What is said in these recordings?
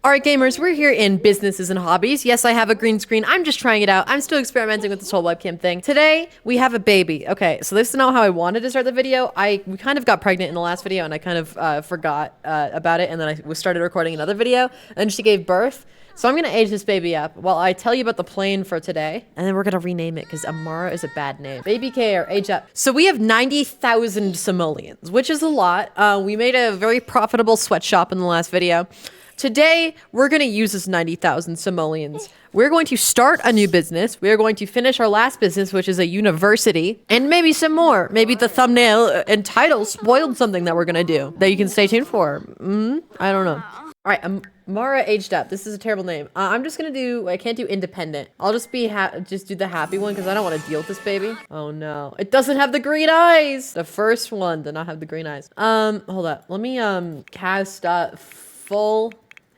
All right, gamers, we're here in businesses and hobbies. Yes, I have a green screen. I'm just trying it out. I'm still experimenting with this whole webcam thing. Today, we have a baby. Okay, so this is not how I wanted to start the video. We kind of got pregnant in the last video, and I kind of forgot about it, and then I started recording another video, and she gave birth. So I'm gonna age this baby up while I tell you about the plane for today, and then we're gonna rename it because Amara is a bad name. Baby care, age up. So we have 90,000 simoleons, which is a lot. We made a very profitable sweatshop in the last video. Today, we're going to use this 90,000 simoleons. We're going to start a new business. We are going to finish our last business, which is a university, and maybe some more. Maybe the thumbnail and title spoiled something that we're going to do that you can stay tuned for. I don't know. All right, Mara aged up. This is a terrible name. I'm just going to do, I can't do independent. I'll just be, just do the happy one because I don't want to deal with this baby. Oh no, it doesn't have the green eyes. The first one did not have the green eyes. Hold up. Let me, cast, full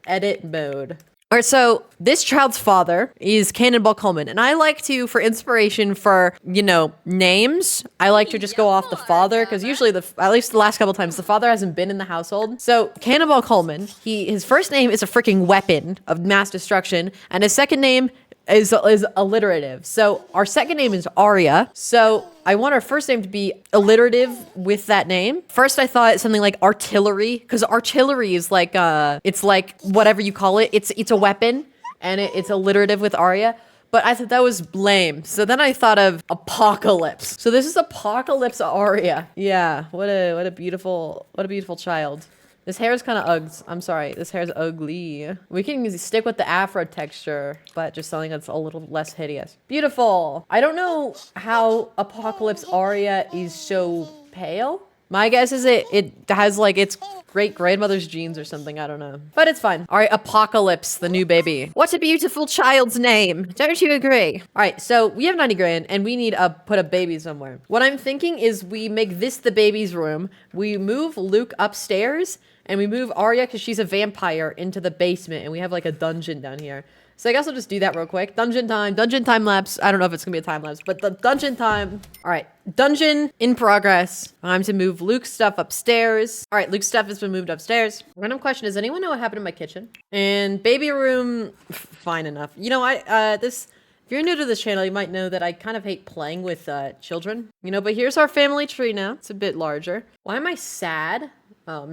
edit mode. All right, so this child's father is Cannonball Coleman, and I like to, for inspiration for, you know, names, I like to just go off the father, because usually, at least the last couple times, the father hasn't been in the household. So, Cannonball Coleman, his first name is a freaking weapon of mass destruction, and his second name is alliterative. So our second name is Aria. So I want our first name to be alliterative with that name. First, I thought something like artillery, because artillery is like it's like whatever you call it. It's a weapon, and it's alliterative with Aria. But I thought that was lame. So then I thought of apocalypse. So this is Apocalypse Aria. Yeah, what a beautiful child. This hair is kind of uggs. I'm sorry. This hair is ugly. We can stick with the afro texture, but just something that's a little less hideous. Beautiful. I don't know how Apocalypse Aria is so pale. My guess is it has like its great grandmother's genes or something. I don't know, but it's fine. All right, Apocalypse, the new baby. What a beautiful child's name. Don't you agree? All right, so we have 90 grand and we need to put a baby somewhere. What I'm thinking is we make this the baby's room. We move Luke upstairs and we move Arya, because she's a vampire, into the basement, and we have like a dungeon down here. So I guess I'll just do that real quick. Dungeon time lapse. I don't know if it's gonna be a time lapse, but the dungeon time. All right, dungeon in progress. Time to move Luke's stuff upstairs. All right, Luke's stuff has been moved upstairs. Random question, does anyone know what happened in my kitchen? And baby room, fine enough. You know, if you're new to this channel, you might know that I kind of hate playing with children. You know, but here's our family tree now. It's a bit larger. Why am I sad?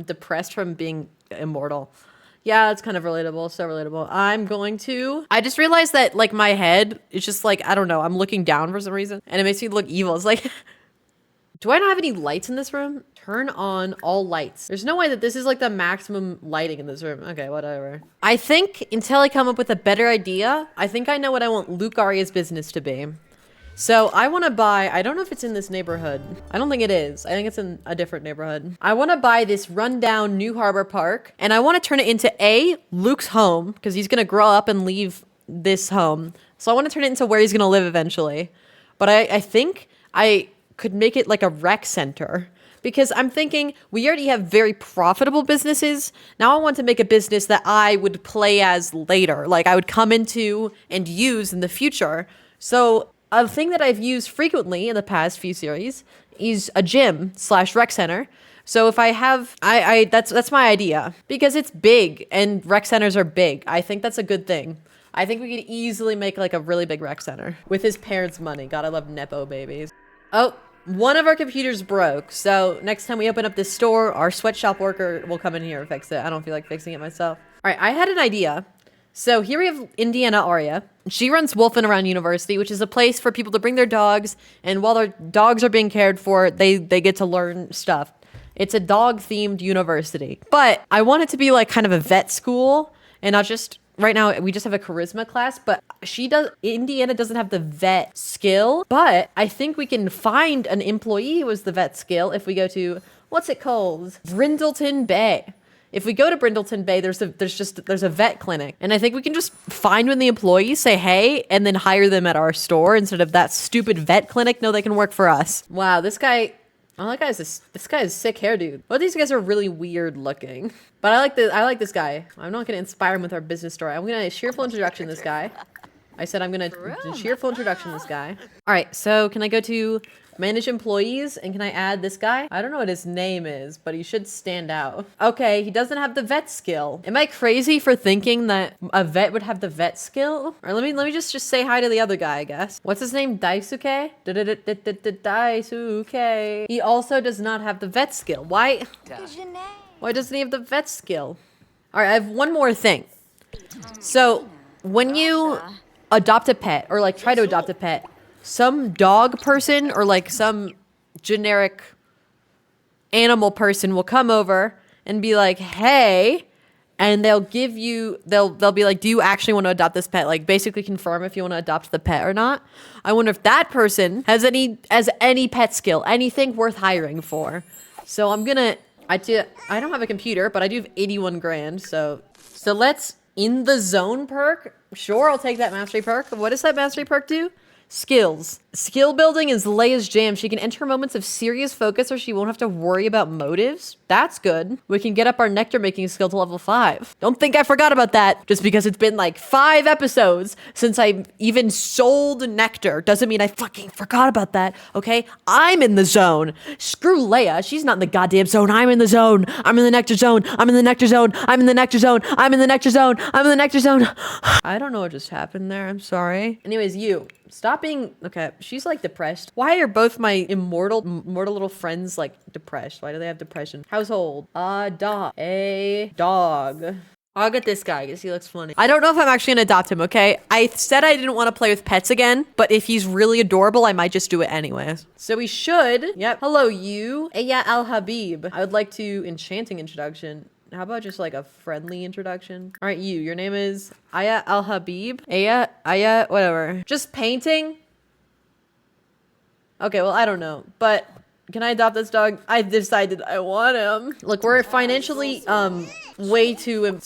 Depressed from being immortal. Yeah, it's kind of relatable. So relatable. I just realized that like my head is just like, I don't know, I'm looking down for some reason and it makes me look evil. It's like, do I not have any lights in this room? Turn on all lights. There's no way that this is like the maximum lighting in this room. Okay, whatever. I think until I come up with a better idea, I think I know what I want Luke Aria's business to be. So I want to buy, I don't know if it's in this neighborhood. I don't think it is. I think it's in a different neighborhood. I want to buy this rundown New Harbor Park, and I want to turn it into Luke's home, because he's going to grow up and leave this home. So I want to turn it into where he's going to live eventually. But I think I could make it like a rec center, because I'm thinking we already have very profitable businesses. Now I want to make a business that I would play as later, like I would come into and use in the future. So a thing that I've used frequently in the past few series is a gym/rec center. So if I have, that's my idea, because it's big and rec centers are big. I think that's a good thing. I think we could easily make like a really big rec center with his parents' money. God, I love Nepo babies. Oh, one of our computers broke. So next time we open up this store, our sweatshop worker will come in here and fix it. I don't feel like fixing it myself. All right, I had an idea. So here we have Indiana Aria. She runs Wolf and Around University, which is a place for people to bring their dogs. And while their dogs are being cared for, they get to learn stuff. It's a dog-themed university. But I want it to be like kind of a vet school. And not just, right now we just have a charisma class. But Indiana doesn't have the vet skill. But I think we can find an employee who has the vet skill if we go to, what's it called? Brindleton Bay. If we go to Brindleton Bay, there's a vet clinic. And I think we can just find when the employees say, hey, and then hire them at our store instead of that stupid vet clinic. No, they can work for us. Wow, this guy is sick hair, dude. Both these guys are really weird looking. But I like this guy. I'm not gonna inspire him with our business story. I'm gonna cheerful introduction this guy. I said I'm gonna cheerful introduction this guy. All right, so can I go to manage employees and can I add this guy? I don't know what his name is, but he should stand out. Okay, he doesn't have the vet skill. Am I crazy for thinking that a vet would have the vet skill? Or let me just say hi to the other guy, I guess. What's his name? Daisuke? Daisuke. He also does not have the vet skill. Why doesn't he have the vet skill? All right, I have one more thing. So when you adopt a pet or like try to adopt a pet, some dog person or like some generic animal person will come over and be like, hey, and they'll give you, they'll be like, do you actually want to adopt this pet? Like basically confirm if you want to adopt the pet or not. I wonder if that person has any pet skill, anything worth hiring for. So I don't have a computer, but I do have 81 grand. So let's in the zone perk. Sure, I'll take that mastery perk. What does that mastery perk do? Skills. Skill building is Leia's jam. She can enter moments of serious focus or she won't have to worry about motives. That's good. We can get up our nectar making skill to level 5. Don't think I forgot about that. Just because it's been like 5 episodes since I even sold nectar doesn't mean I fucking forgot about that, okay? I'm in the zone. Screw Leia. She's not in the goddamn zone. I'm in the zone. I'm in the nectar zone. I'm in the nectar zone. I'm in the nectar zone. I'm in the nectar zone. I'm in the nectar zone. I don't know what just happened there. I'm sorry. Anyways, you. Stop being... Okay, she's like depressed. Why are both my immortal little friends like depressed? Why do they have depression? Household. A dog. I'll get this guy because he looks funny. I don't know if I'm actually gonna adopt him, okay? I said I didn't want to play with pets again, but if he's really adorable, I might just do it anyways. So we should... Yep. Hello, you. Aya al-Habib. I would like to... Enchanting introduction. How about just like a friendly introduction? All right, you. Your name is Aya al-Habib. Aya, whatever. Just painting? Okay, well, I don't know. But can I adopt this dog? I decided I want him. Look, we're financially way too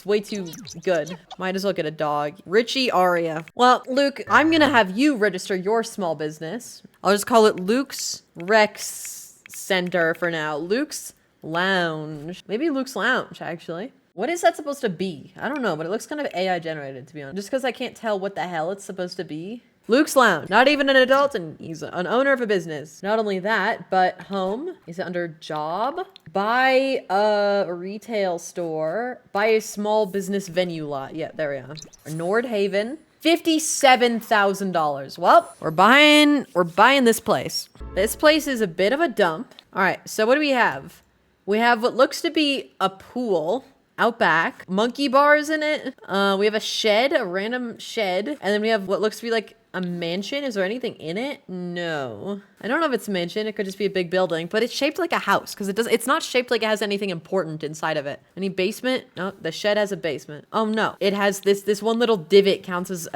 good. Might as well get a dog. Richie Aria. Well, Luke, I'm gonna have you register your small business. I'll just call it Luke's Rex Center for now. Luke's Lounge. Maybe Luke's Lounge, actually. What is that supposed to be? I don't know, but it looks kind of AI generated, to be honest. Just because I can't tell what the hell it's supposed to be. Luke's Lounge. Not even an adult, and he's an owner of a business. Not only that, but home. Is it under job? Buy a retail store. Buy a small business venue lot. Yeah, there we are. Nordhaven. $57,000. Well, we're buying this place. This place is a bit of a dump. All right, so what do we have? We have what looks to be a pool out back, monkey bars in it. We have a shed, a random shed. And then we have what looks to be like a mansion. Is there anything in it? No. I don't know if it's a mansion. It could just be a big building, but it's shaped like a house because it's not shaped like it has anything important inside of it. Any basement? No, the shed has a basement. Oh no, it has this one little divot counts as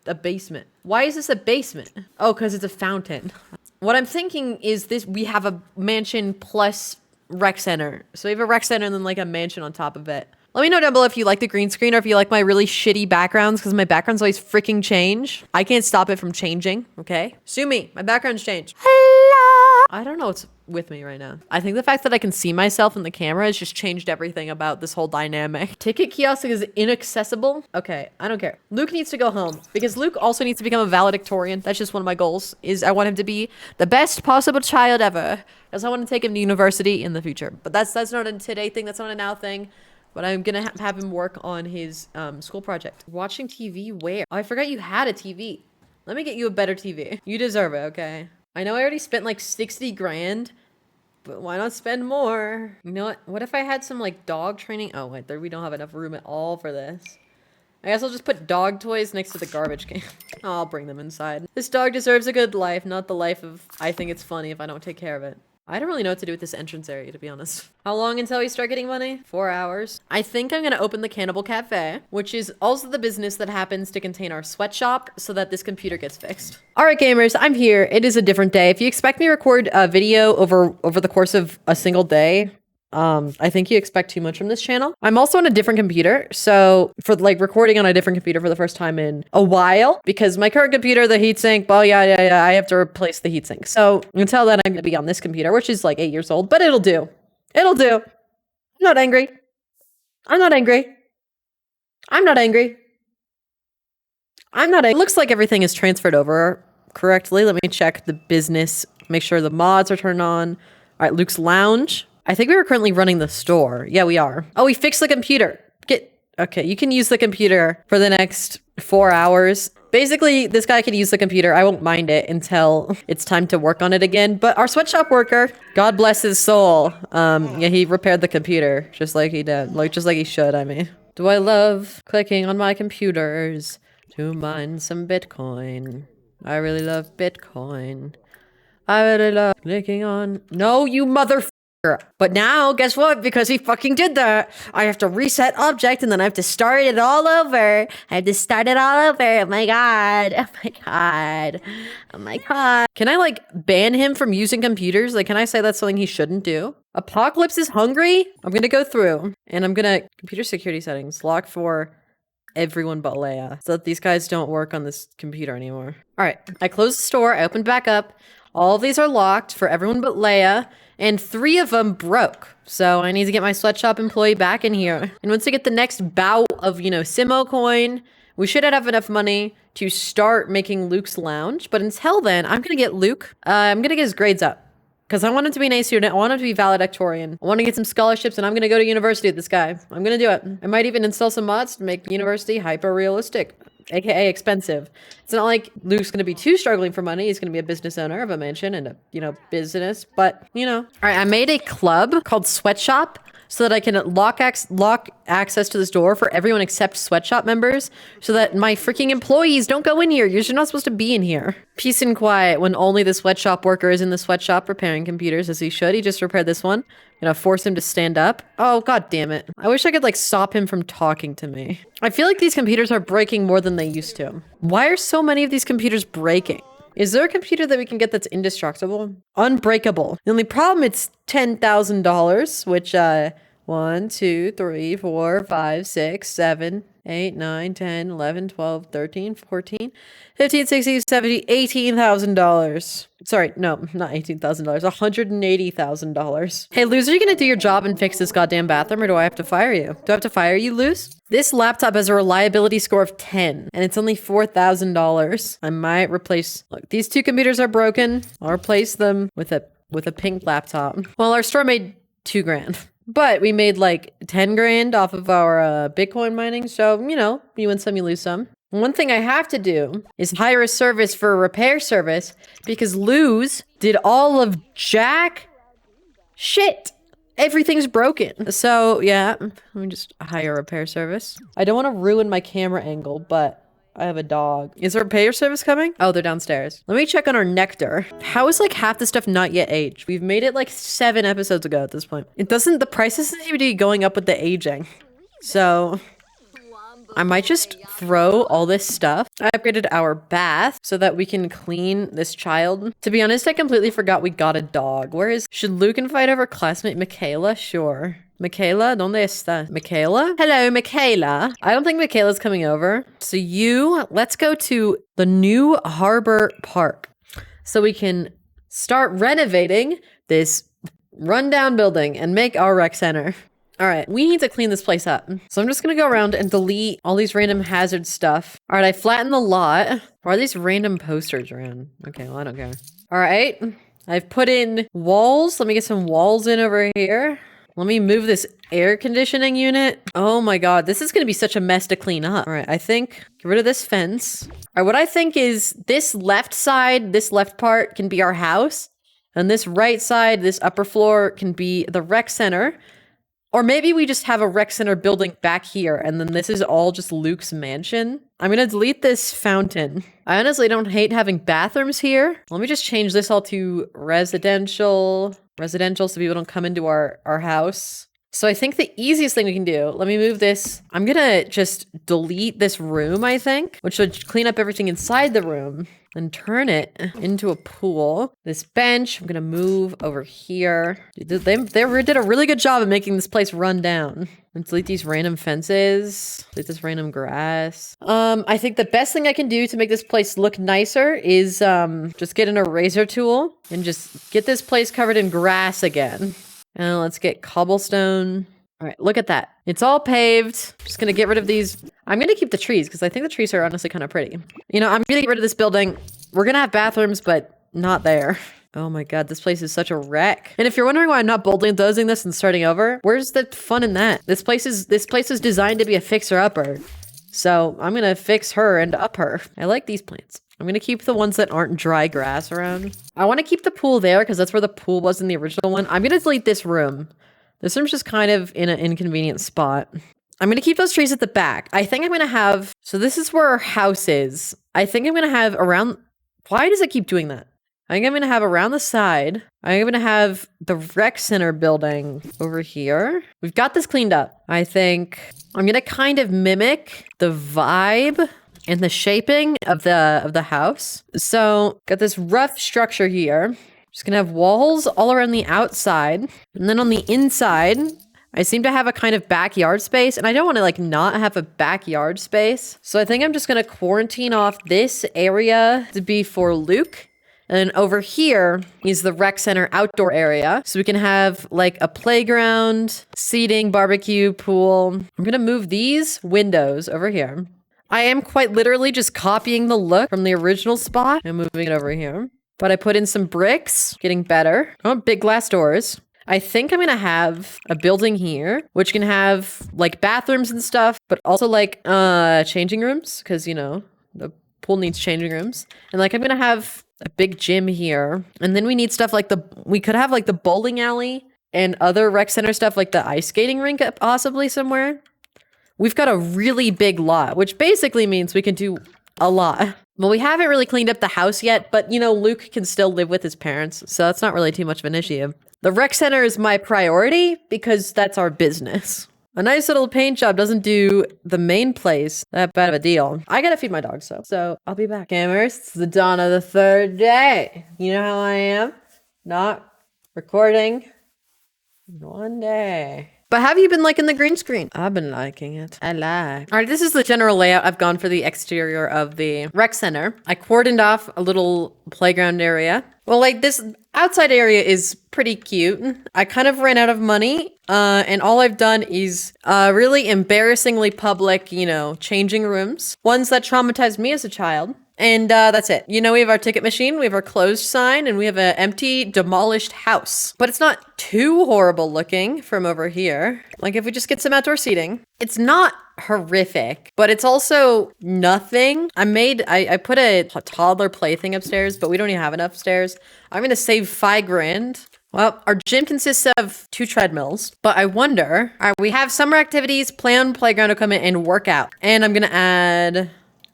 a basement. Why is this a basement? Oh, because it's a fountain. What I'm thinking is we have a mansion plus rec center. So we have a rec center and then like a mansion on top of it. Let me know down below if you like the green screen or if you like my really shitty backgrounds because my backgrounds always freaking change. I can't stop it from changing, okay? Sue me. My background's changed. Hello! I don't know what's with me right now. I think the fact that I can see myself in the camera has just changed everything about this whole dynamic. Ticket kiosk is inaccessible. Okay, I don't care. Luke needs to go home because Luke also needs to become a valedictorian. That's just one of my goals is I want him to be the best possible child ever because I want to take him to university in the future. But that's not a today thing. That's not a now thing. But I'm gonna have him work on his school project. Watching TV where? Oh, I forgot you had a TV. Let me get you a better TV. You deserve it, okay? I know I already spent like 60 grand, but why not spend more? You know what? What if I had some like dog training? Oh wait, we don't have enough room at all for this. I guess I'll just put dog toys next to the garbage can. I'll bring them inside. This dog deserves a good life, not the life of I think it's funny if I don't take care of it. I don't really know what to do with this entrance area, to be honest. How long until we start getting money? 4 hours. I think I'm gonna open the Cannibal Cafe, which is also the business that happens to contain our sweatshop so that this computer gets fixed. All right, gamers, I'm here. It is a different day. If you expect me to record a video over the course of a single day, I think you expect too much from this channel. I'm also on a different computer. So for like recording on a different computer for the first time in a while, because my current computer, the heatsink, well, yeah, I have to replace the heatsink. So until then, I'm going to be on this computer, which is like 8 years old, but it'll do. It'll do. I'm not angry. I'm not angry. I'm not angry. It looks like everything is transferred over correctly. Let me check the business, make sure the mods are turned on. All right, Luke's Lounge. I think we were currently running the store. Yeah, we are. Oh, we fixed the computer. Okay, you can use the computer for the next 4 hours. Basically, this guy can use the computer. I won't mind it until it's time to work on it again. But our sweatshop worker, God bless his soul. Yeah, he repaired the computer just like he did. Just like he should, I mean. Do I love clicking on my computers to mine some Bitcoin? I really love Bitcoin. I really love clicking on... No, you motherfucker. But now, guess what? Because he fucking did that, I have to reset object and then I have to start it all over. Oh my god. Oh my god. Oh my god. Can I like ban him from using computers? Like, can I say that's something he shouldn't do? Apocalypse is hungry? I'm gonna go through and I'm gonna... Computer security settings. Lock for everyone but Leia. So that these guys don't work on this computer anymore. All right. I closed the store. I opened back up. All of these are locked for everyone but Leia. And 3 of them broke. So I need to get my sweatshop employee back in here. And once I get the next bout of, Simo coin, we should have enough money to start making Luke's Lounge. But until then, I'm going to get Luke. I'm going to get his grades up. Because I want him to be an A student. I want him to be valedictorian. I want to get some scholarships and I'm going to go to university with this guy. I'm going to do it. I might even install some mods to make university hyper-realistic. AKA expensive. It's not like Luke's going to be too struggling for money. He's going to be a business owner of a mansion and a, business. But, All right, I made a club called Sweatshop so that I can lock access to this door for everyone except Sweatshop members so that my freaking employees don't go in here. You're not supposed to be in here. Peace and quiet when only the sweatshop worker is in the sweatshop repairing computers as he should. He just repaired this one. Force him to stand up. Oh, god damn it. I wish I could stop him from talking to me. I feel like these computers are breaking more than they used to. Why are so many of these computers breaking? Is there a computer that we can get that's indestructible? Unbreakable. The only problem, it's $10,000, which, 1, 2, 3, 4, 5, 6, 7, 8, 9, 10, 11, 12, 13, 14, 15, 16, 17, $18,000. Sorry, no, not $18,000, $180,000. Hey, Luz, are you gonna do your job and fix this goddamn bathroom, or do I have to fire you? Do I have to fire you, Luz? This laptop has a reliability score of 10, and it's only $4,000. I might replace... Look, these 2 computers are broken. I'll replace them with a pink laptop. Well, our store made $2 grand. But we made 10 grand off of our Bitcoin mining. So, you win some, you lose some. One thing I have to do is hire a service for a repair service because Luz did all of jack shit. Everything's broken. So, yeah, let me just hire a repair service. I don't want to ruin my camera angle, but I have a dog. Is there a repair service coming? Oh, they're downstairs. Let me check on our nectar. How is half the stuff not yet aged? We've made it 7 episodes ago at this point. The prices seem to be going up with the aging. So I might just throw all this stuff. I upgraded our bath so that we can clean this child. To be honest, I completely forgot we got a dog. Should Luke invite over classmate Michaela? Sure. Michaela, ¿dónde está? Michaela? Hello, Michaela. I don't think Michaela's coming over. So let's go to the new Harbor Park so we can start renovating this rundown building and make our rec center. All right, we need to clean this place up. So I'm just gonna go around and delete all these random hazard stuff. All right, I flattened the lot. Why are these random posters around? Okay, well, I don't care. All right, I've put in walls. Let me get some walls in over here. Let me move this air conditioning unit. Oh my god, this is going to be such a mess to clean up. All right, I think get rid of this fence. All right, what I think is this left side, this left part can be our house. And this right side, this upper floor can be the rec center. Or maybe we just have a rec center building back here and then this is all just Luke's mansion. I'm going to delete this fountain. I honestly don't hate having bathrooms here. Let me just change this all to residential so people don't come into our house. So I think the easiest thing we can do, let me move this. I'm going to just delete this room, I think, which would clean up everything inside the room and turn it into a pool. This bench, I'm going to move over here. They did a really good job of making this place run down. Let's delete these random fences, delete this random grass. I think the best thing I can do to make this place look nicer is just get an eraser tool and just get this place covered in grass again. And let's get cobblestone. All right, look at that. It's all paved. Just gonna get rid of these. I'm gonna keep the trees because I think the trees are honestly kind of pretty. You know, I'm gonna get rid of this building. We're gonna have bathrooms, but not there. Oh my god, this place is such a wreck. And if you're wondering why I'm not bulldozing this and starting over, where's the fun in that? This place is designed to be a fixer-upper. So I'm gonna fix her and up her. I like these plants. I'm gonna keep the ones that aren't dry grass around. I want to keep the pool there because that's where the pool was in the original one. I'm gonna delete this room. This room's just kind of in an inconvenient spot. I'm gonna keep those trees at the back. I think I'm gonna have, so this is where our house is. I think I'm gonna have around, why does it keep doing that? I think I'm gonna have around the side. I'm gonna have the rec center building over here. We've got this cleaned up. I think I'm gonna kind of mimic the vibe and the shaping of the house. So got this rough structure here. Just gonna have walls all around the outside. And then on the inside, I seem to have a kind of backyard space, and I don't want to like not have a backyard space. So I think I'm just gonna quarantine off this area to be for Luke. And then over here is the rec center outdoor area. So we can have like a playground, seating, barbecue, pool. I'm gonna move these windows over here. I am quite literally just copying the look from the original spot and moving it over here. But I put in some bricks, getting better. Oh, big glass doors. I think I'm gonna have a building here, which can have like bathrooms and stuff, but also like changing rooms, because you know, the pool needs changing rooms. And like I'm gonna have a big gym here. And then we need stuff like we could have like the bowling alley and other rec center stuff like the ice skating rink possibly somewhere. We've got a really big lot, which basically means we can do a lot. Well, we haven't really cleaned up the house yet, but you know, Luke can still live with his parents, so that's not really too much of an issue. The rec center is my priority because that's our business. A nice little paint job doesn't do the main place that bad of a deal. I gotta feed my dog, so I'll be back. Gamers, it's the dawn of the third day. You know how I am? Not recording one day. But have you been liking the green screen? I've been liking it. I like. All right, this is the general layout. I've gone for the exterior of the rec center. I cordoned off a little playground area. Well, like this outside area is pretty cute. I kind of ran out of money, and all I've done is really embarrassingly public, you know, changing rooms. Ones that traumatized me as a child. And that's it. You know, we have our ticket machine, we have our closed sign, and we have an empty, demolished house. But it's not too horrible looking from over here. Like if we just get some outdoor seating, it's not horrific, but it's also nothing. I put a toddler plaything upstairs, but we don't even have enough stairs. I'm gonna save $5,000. Well, our gym consists of 2 treadmills, but I wonder, all right, we have summer activities, play on playground equipment, and workout. And I'm gonna add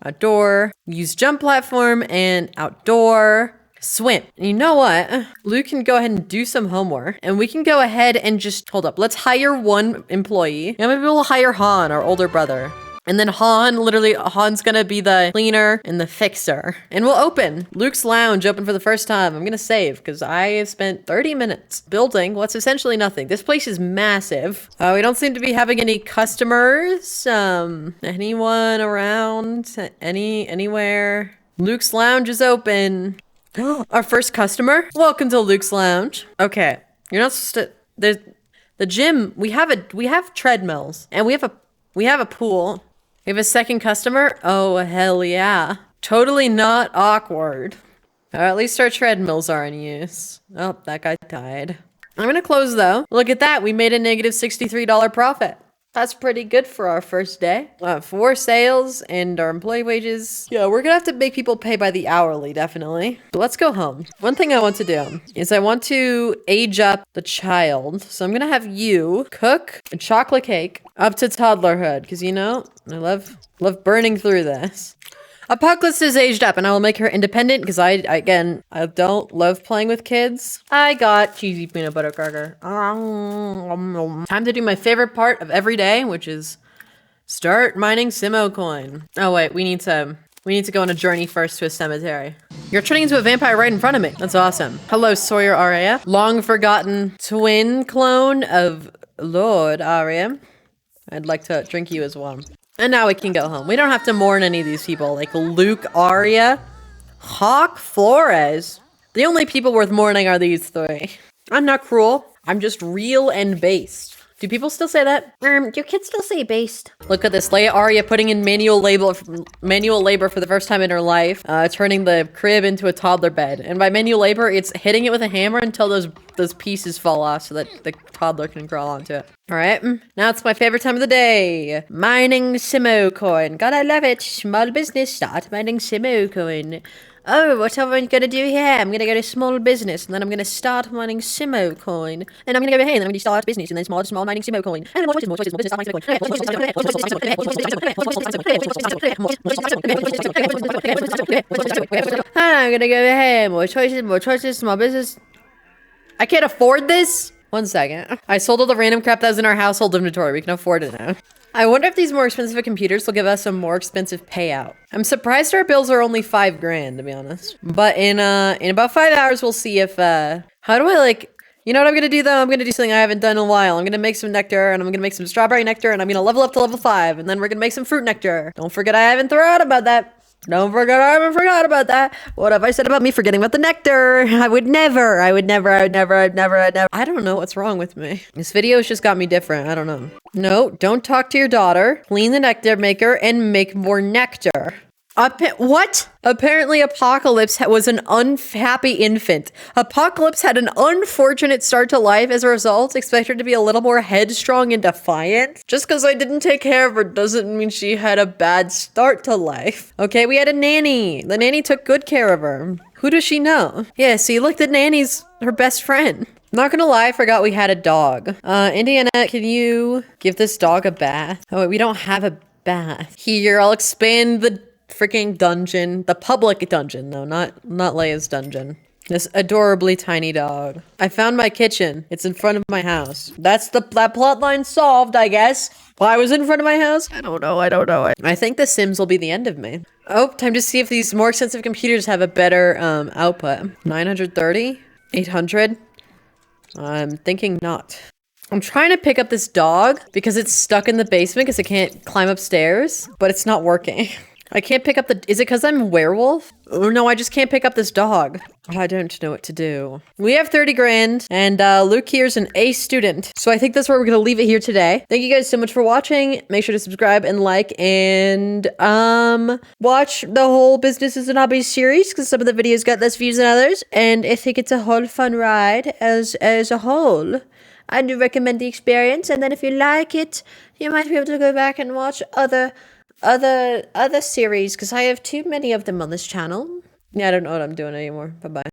outdoor, use jump platform, and outdoor swim. And you know what? Luke can go ahead and do some homework, and we can go ahead and just, hold up, let's hire one employee. And maybe we'll hire Han, our older brother. And then Han's gonna be the cleaner and the fixer. And we'll open Luke's Lounge, open for the first time. I'm gonna save, because I have spent 30 minutes building what's essentially nothing. This place is massive. We don't seem to be having any customers. Anyone around? Anywhere? Luke's Lounge is open. Our first customer? Welcome to Luke's Lounge. Okay, you're not supposed to, there's the gym. We have treadmills, and we have a pool. We have a second customer? Oh, hell yeah. Totally not awkward. Or at least our treadmills are in use. Oh, that guy died. I'm gonna close though. Look at that, we made a negative $63 profit. That's pretty good for our first day. 4 sales and our employee wages. Yeah, we're gonna have to make people pay by the hourly, definitely. But let's go home. One thing I want to do is I want to age up the child. So I'm gonna have you cook a chocolate cake up to toddlerhood, because you know, I love burning through this. Apocalypse is aged up, and I will make her independent because I don't love playing with kids. I got cheesy peanut butter cracker. Time to do my favorite part of every day, which is start mining Simo coin. Oh wait, we need to go on a journey first to a cemetery. You're turning into a vampire right in front of me. That's awesome. Hello, Sawyer Arya. Long forgotten twin clone of Lord Arya. I'd like to drink you as well. And now we can go home. We don't have to mourn any of these people, like Luke, Arya, Hawk, Flores. The only people worth mourning are these 3. I'm not cruel. I'm just real and based. Do people still say that? Do kids still say based? Look at this. Leia Arya putting in manual labor for the first time in her life, turning the crib into a toddler bed. And by manual labor, it's hitting it with a hammer until those pieces fall off so that the toddler can crawl onto it. All right, now it's my favorite time of the day. Mining Simo coin. God, I love it. Small business, start mining Simo coin. Oh, what am I going to do here? I'm going to go to small business, and then I'm going to start mining Simo coin. And I'm going to go here, and I'm going to start business, and then small mining Simo coin. And more choices, business, start mining Simo coin. I'm going to go here, more choices, small business. I can't afford this. 1 second. I sold all the random crap that was in our household inventory. We can afford it now. I wonder if these more expensive computers will give us a more expensive payout. I'm surprised our bills are only $5,000, to be honest. But in about 5 hours, we'll see if, how do I like, you know what I'm gonna do though? I'm gonna do something I haven't done in a while. I'm gonna make some nectar, and I'm gonna make some strawberry nectar, and I'm gonna level up to level 5, and then we're gonna make some fruit nectar. Don't forget I haven't forgot about that. Don't forget I haven't forgot about that. What have I said about me forgetting about the nectar? I would never. I don't know what's wrong with me. This video's just got me different. I don't know. No, don't talk to your daughter. Clean the nectar maker and make more nectar. What? Apparently Apocalypse was an unhappy infant. Apocalypse had an unfortunate start to life as a result. Expect her to be a little more headstrong and defiant. Just because I didn't take care of her doesn't mean she had a bad start to life. Okay, we had a nanny. The nanny took good care of her. Who does she know? Yeah, see, look, the nanny's her best friend. Not gonna lie, I forgot we had a dog. Indiana, can you give this dog a bath? Oh, wait, we don't have a bath. Here, I'll expand the freaking dungeon. The public dungeon, though, not Leia's dungeon. This adorably tiny dog. I found my kitchen. It's in front of my house. That plot line solved, I guess. Why was it in front of my house? I don't know. I think The Sims will be the end of me. Oh, time to see if these more expensive computers have a better output. 930? 800? I'm thinking not. I'm trying to pick up this dog because it's stuck in the basement because it can't climb upstairs, but it's not working. I can't pick up is it because I'm a werewolf? Oh no, I just can't pick up this dog. I don't know what to do. We have 30 grand and Luke here's an A student. So I think that's where we're gonna leave it here today. Thank you guys so much for watching. Make sure to subscribe and like and watch the whole Businesses and Hobbies series because some of the videos got less views than others. And I think it's a whole fun ride as a whole. I do recommend the experience, and then if you like it, you might be able to go back and watch other series because I have too many of them on this channel. Yeah, I don't know what I'm doing anymore. Bye-bye.